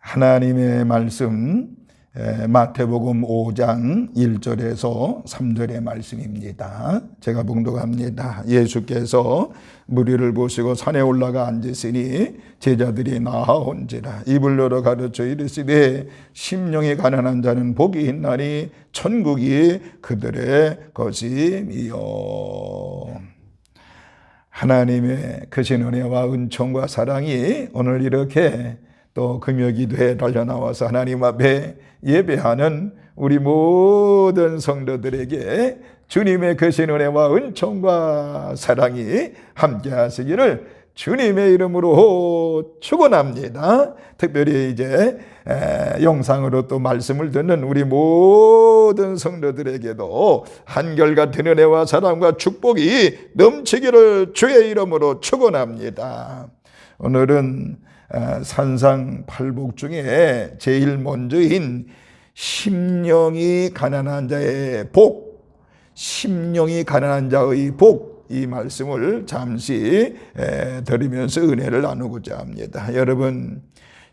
하나님의 말씀 마태복음 5장 1절에서 3절의 말씀입니다. 제가 봉독합니다. 예수께서 무리를 보시고 산에 올라가 앉으시니 제자들이 나아온지라 입을 열어 가르쳐 이르시되 심령이 가난한 자는 복이 있나니 천국이 그들의 것이니요. 하나님의 크신 은혜와 은총과 사랑이 오늘 이렇게 또 금요기도에 달려나와서 하나님 앞에 예배하는 우리 모든 성도들에게 주님의 크신 은혜와 은총과 사랑이 함께 하시기를 주님의 이름으로 축원합니다. 특별히 이제 영상으로 또 말씀을 듣는 우리 모든 성도들에게도 한결같은 은혜와 사랑과 축복이 넘치기를 주의 이름으로 축원합니다. 오늘은 산상팔복 중에 제일 먼저인 심령이 가난한 자의 복, 심령이 가난한 자의 복, 이 말씀을 잠시 드리면서 은혜를 나누고자 합니다. 여러분,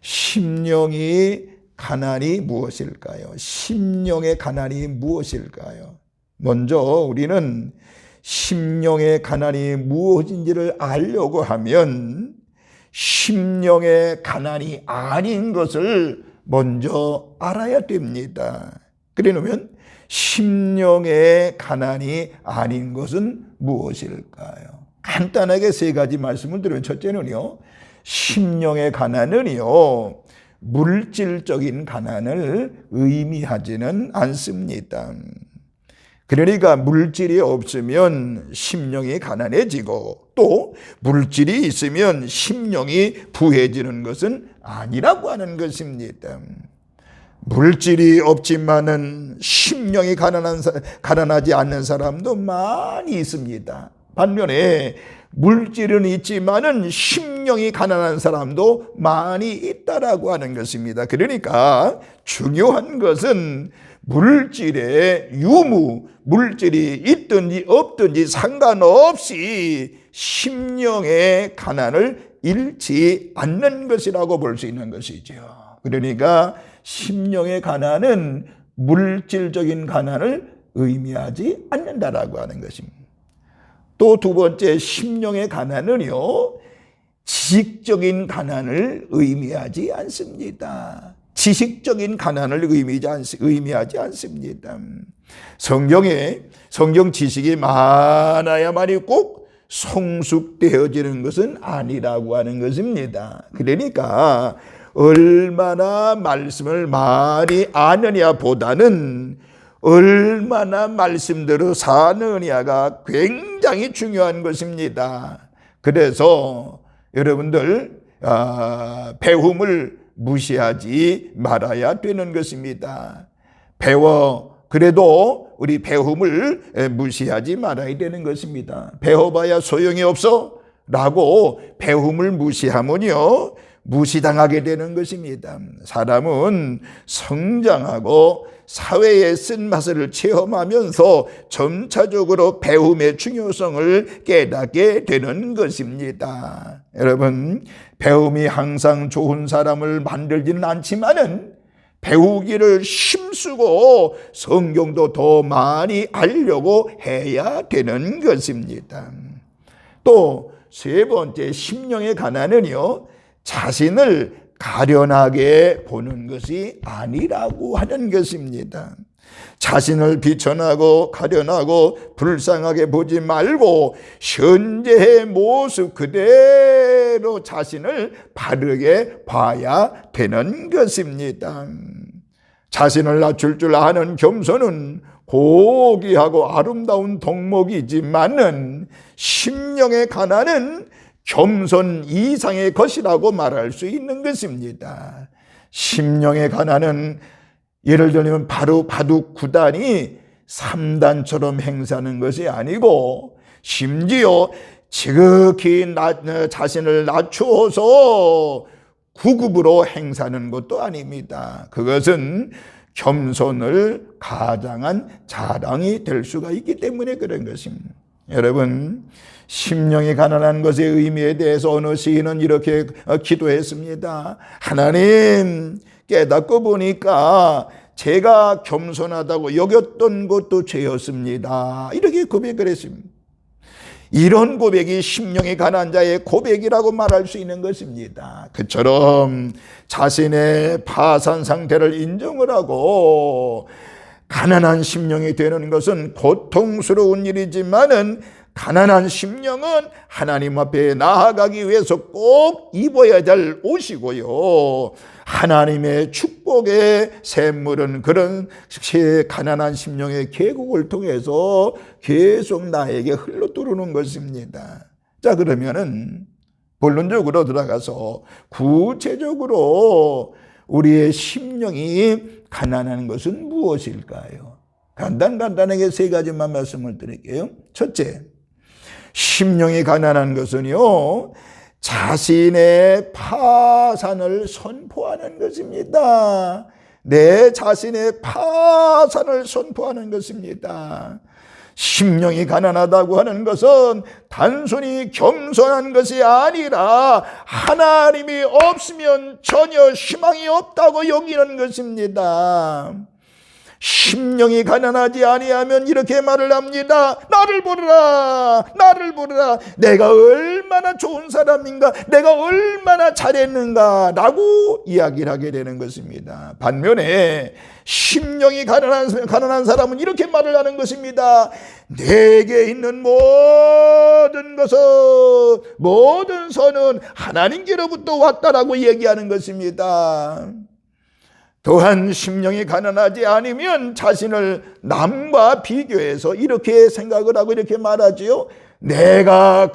심령이 가난이 무엇일까요? 심령의 가난이 무엇일까요? 먼저 우리는 심령의 가난이 무엇인지를 알려고 하면 심령의 가난이 아닌 것을 먼저 알아야 됩니다. 그러려면 심령의 가난이 아닌 것은 무엇일까요? 간단하게 세 가지 말씀을 드리면, 첫째는요, 심령의 가난은요, 물질적인 가난을 의미하지는 않습니다. 그러니까 물질이 없으면 심령이 가난해지고 또 물질이 있으면 심령이 부해지는 것은 아니라고 하는 것입니다. 물질이 없지만은 심령이 가난하지 않는 사람도 많이 있습니다. 반면에 물질은 있지만은 심령이 가난한 사람도 많이 있다라고 하는 것입니다. 그러니까 중요한 것은 물질의 유무, 물질이 있든지 없든지 상관없이 심령의 가난을 잃지 않는 것이라고 볼 수 있는 것이죠. 그러니까 심령의 가난은 물질적인 가난을 의미하지 않는다라고 하는 것입니다. 또 두 번째, 심령의 가난은요, 지식적인 가난을 의미하지 않습니다. 지식적인 가난을 의미하지 않습니다. 성경 지식이 많아야만이 꼭 성숙되어지는 것은 아니라고 하는 것입니다. 그러니까 얼마나 말씀을 많이 아느냐 보다는 얼마나 말씀대로 사느냐가 굉장히 중요한 것입니다. 그래서 여러분들 배움을 무시하지 말아야 되는 것입니다. 그래도 우리 배움을 무시하지 말아야 되는 것입니다. 배워봐야 소용이 없어 라고 배움을 무시하면요, 무시당하게 되는 것입니다. 사람은 성장하고 사회의 쓴맛을 체험하면서 점차적으로 배움의 중요성을 깨닫게 되는 것입니다. 여러분, 배움이 항상 좋은 사람을 만들지는 않지만은 배우기를 힘쓰고 성경도 더 많이 알려고 해야 되는 것입니다. 또 세 번째, 심령의 가난은요, 자신을 가련하게 보는 것이 아니라고 하는 것입니다. 자신을 비천하고 가련하고 불쌍하게 보지 말고 현재의 모습 그대로 자신을 바르게 봐야 되는 것입니다. 자신을 낮출 줄 아는 겸손은 고귀하고 아름다운 덕목이지만은 심령의 가난은 겸손 이상의 것이라고 말할 수 있는 것입니다. 심령의 가난은 예를 들면 바로 바둑 9단이 3단처럼 행사하는 것이 아니고 심지어 지극히 자신을 낮추어서 9급으로 행사하는 것도 아닙니다. 그것은 겸손을 가장한 자랑이 될 수가 있기 때문에 그런 것입니다. 여러분, 심령이 가난한 것의 의미에 대해서 어느 시인은 이렇게 기도했습니다. 하나님, 깨닫고 보니까 제가 겸손하다고 여겼던 것도 죄였습니다. 이렇게 고백을 했습니다. 이런 고백이 심령이 가난한 자의 고백이라고 말할 수 있는 것입니다. 그처럼 자신의 파산 상태를 인정을 하고 가난한 심령이 되는 것은 고통스러운 일이지만은 가난한 심령은 하나님 앞에 나아가기 위해서 꼭 입어야 될 옷이고요. 하나님의 축복의 샘물은 그런 가난한 심령의 계곡을 통해서 계속 나에게 흘러들어오는 것입니다. 자, 그러면은 본론적으로 들어가서 구체적으로 우리의 심령이 가난한 것은 무엇일까요? 간단하게 세 가지만 말씀을 드릴게요. 첫째, 심령이 가난한 것은요, 자신의 파산을 선포하는 것입니다. 내 자신의 파산을 선포하는 것입니다. 심령이 가난하다고 하는 것은 단순히 겸손한 것이 아니라 하나님이 없으면 전혀 희망이 없다고 여기는 것입니다. 심령이 가난하지 아니하면 이렇게 말을 합니다. 나를 보라, 나를 보라. 내가 얼마나 좋은 사람인가, 내가 얼마나 잘했는가 라고 이야기를 하게 되는 것입니다. 반면에 심령이 가난한 사람은 이렇게 말을 하는 것입니다. 내게 있는 모든 것은, 모든 선은 하나님께로부터 왔다라고 얘기하는 것입니다. 또한 심령이 가난하지 않으면 자신을 남과 비교해서 이렇게 생각을 하고 이렇게 말하지요. 내가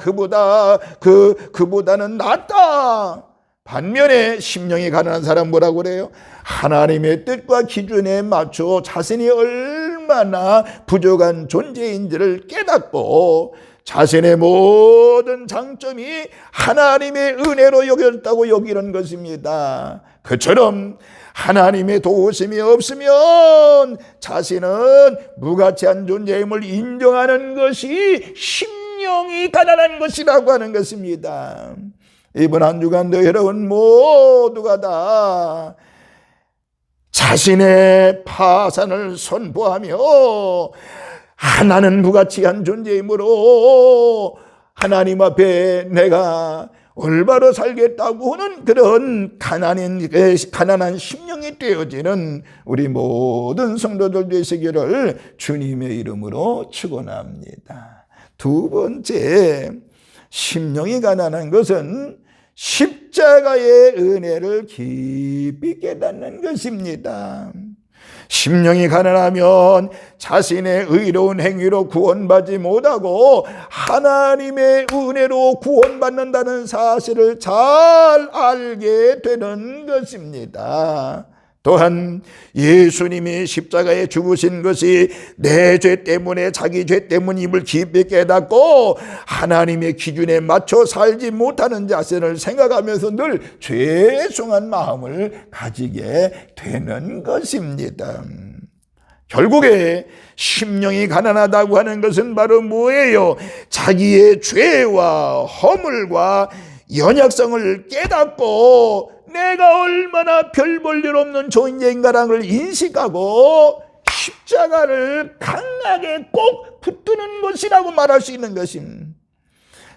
그보다는 낫다. 반면에 심령이 가난한 사람 뭐라고 그래요? 하나님의 뜻과 기준에 맞춰 자신이 얼마나 부족한 존재인지를 깨닫고 자신의 모든 장점이 하나님의 은혜로 여겼다고 여기는 것입니다. 그처럼 하나님의 도우심이 없으면 자신은 무가치한 존재임을 인정하는 것이 심령이 가난한 것이라고 하는 것입니다. 이번 한 주간도 여러분 모두가 다 자신의 파산을 선포하며 하나는 무가치한 존재이므로 하나님 앞에 내가 올바로 살겠다고 하는 그런 가난한 심령이 되어지는 우리 모든 성도들 되시기를 주님의 이름으로 축원합니다. 두 번째, 심령이 가난한 것은 십자가의 은혜를 깊이 깨닫는 것입니다. 심령이 가난하면 자신의 의로운 행위로 구원받지 못하고 하나님의 은혜로 구원받는다는 사실을 잘 알게 되는 것입니다. 또한 예수님이 십자가에 죽으신 것이 내 죄 때문에 자기 죄 때문임을 깊이 깨닫고 하나님의 기준에 맞춰 살지 못하는 자신을 생각하면서 늘 죄송한 마음을 가지게 되는 것입니다. 결국에 심령이 가난하다고 하는 것은 바로 뭐예요? 자기의 죄와 허물과 연약성을 깨닫고 내가 얼마나 별 볼 일 없는 존재인가라는 걸 인식하고 십자가를 강하게 꼭 붙드는 것이라고 말할 수 있는 것입니다.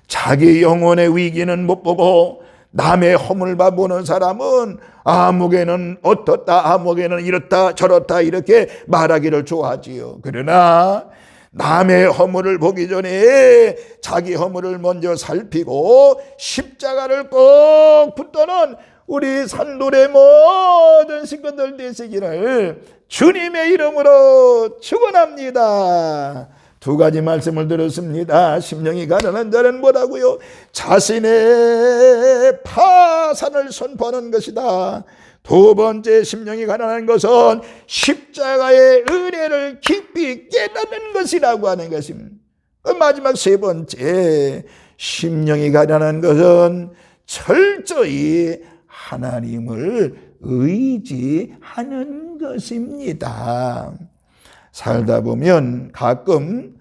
자기 영혼의 위기는 못 보고 남의 허물만 보는 사람은 아무개는 어떻다, 아무개는 이렇다 저렇다 이렇게 말하기를 좋아하지요. 그러나 남의 허물을 보기 전에 자기 허물을 먼저 살피고 십자가를 꼭 붙드는 우리 산돌의 모든 식구들 되시기를 주님의 이름으로 축원합니다. 두 가지 말씀을 들었습니다. 심령이 가난한 자는 뭐라고요? 자신의 파산을 선포하는 것이다. 두 번째, 심령이 가난한 것은 십자가의 은혜를 깊이 깨닫는 것이라고 하는 것입니다. 마지막 세 번째, 심령이 가난한 것은 철저히 하나님을 의지하는 것입니다. 살다 보면 가끔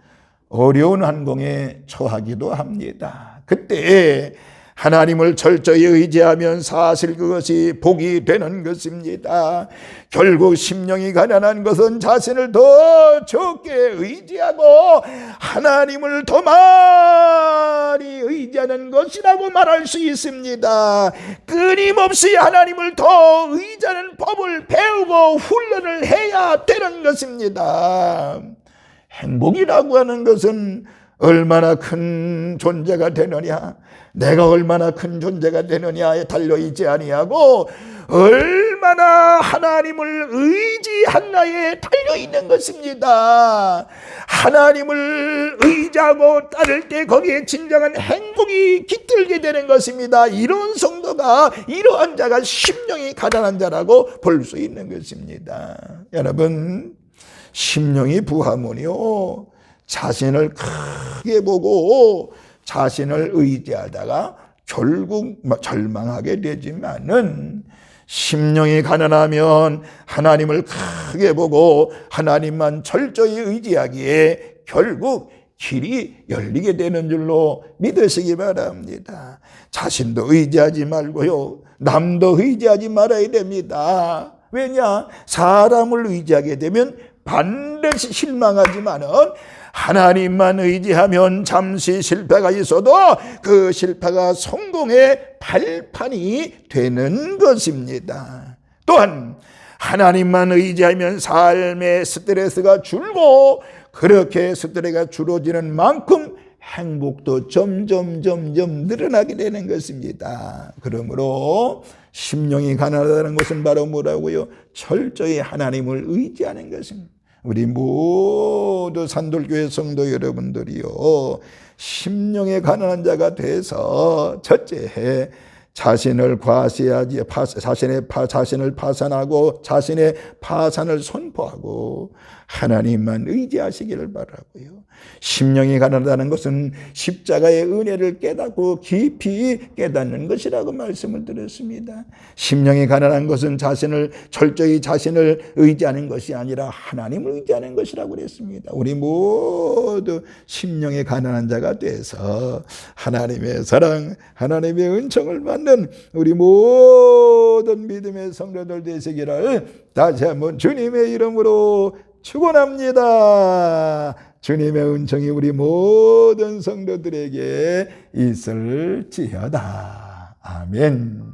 어려운 환경에 처하기도 합니다. 그때 하나님을 철저히 의지하면 사실 그것이 복이 되는 것입니다. 결국 심령이 가난한 것은 자신을 더 적게 의지하고 하나님을 더 많이 의지하는 것이라고 말할 수 있습니다. 끊임없이 하나님을 더 의지하는 법을 배우고 훈련을 해야 되는 것입니다. 행복이라고 하는 것은 얼마나 큰 존재가 되느냐, 내가 얼마나 큰 존재가 되느냐에 달려있지 아니하고 얼마나 하나님을 의지하느냐에 달려있는 것입니다. 하나님을 의지하고 따를 때 거기에 진정한 행복이 깃들게 되는 것입니다. 이런 성도가, 이러한 자가 심령이 가난한 자라고 볼 수 있는 것입니다. 여러분, 심령이 부하면요, 자신을 크게 보고 자신을 의지하다가 결국 절망하게 되지만은, 심령이 가난하면 하나님을 크게 보고 하나님만 철저히 의지하기에 결국 길이 열리게 되는 줄로 믿으시기 바랍니다. 자신도 의지하지 말고요, 남도 의지하지 말아야 됩니다. 왜냐? 사람을 의지하게 되면 반드시 실망하지만은 하나님만 의지하면 잠시 실패가 있어도 그 실패가 성공의 발판이 되는 것입니다. 또한 하나님만 의지하면 삶의 스트레스가 줄고, 그렇게 스트레스가 줄어지는 만큼 행복도 점점 늘어나게 되는 것입니다. 그러므로 심령이 가난하다는 것은 바로 뭐라고요? 철저히 하나님을 의지하는 것입니다. 우리 모두 산돌교회 성도 여러분들이요, 심령의 가난한 자가 돼서 첫째, 자신을 과시하지, 자신을 파산하고 자신의 파산을 선포하고 하나님만 의지하시기를 바라고요. 심령이 가난하다는 것은 십자가의 은혜를 깨닫고 깊이 깨닫는 것이라고 말씀을 드렸습니다. 심령이 가난한 것은 철저히 자신을 의지하는 것이 아니라 하나님을 의지하는 것이라고 그랬습니다. 우리 모두 심령이 가난한 자가 돼서 하나님의 사랑, 하나님의 은총을 받는 우리 모든 믿음의 성도들 되시기를 다시 한번 주님의 이름으로 축원합니다. 주님의 은총이 우리 모든 성도들에게 있을지어다. 아멘.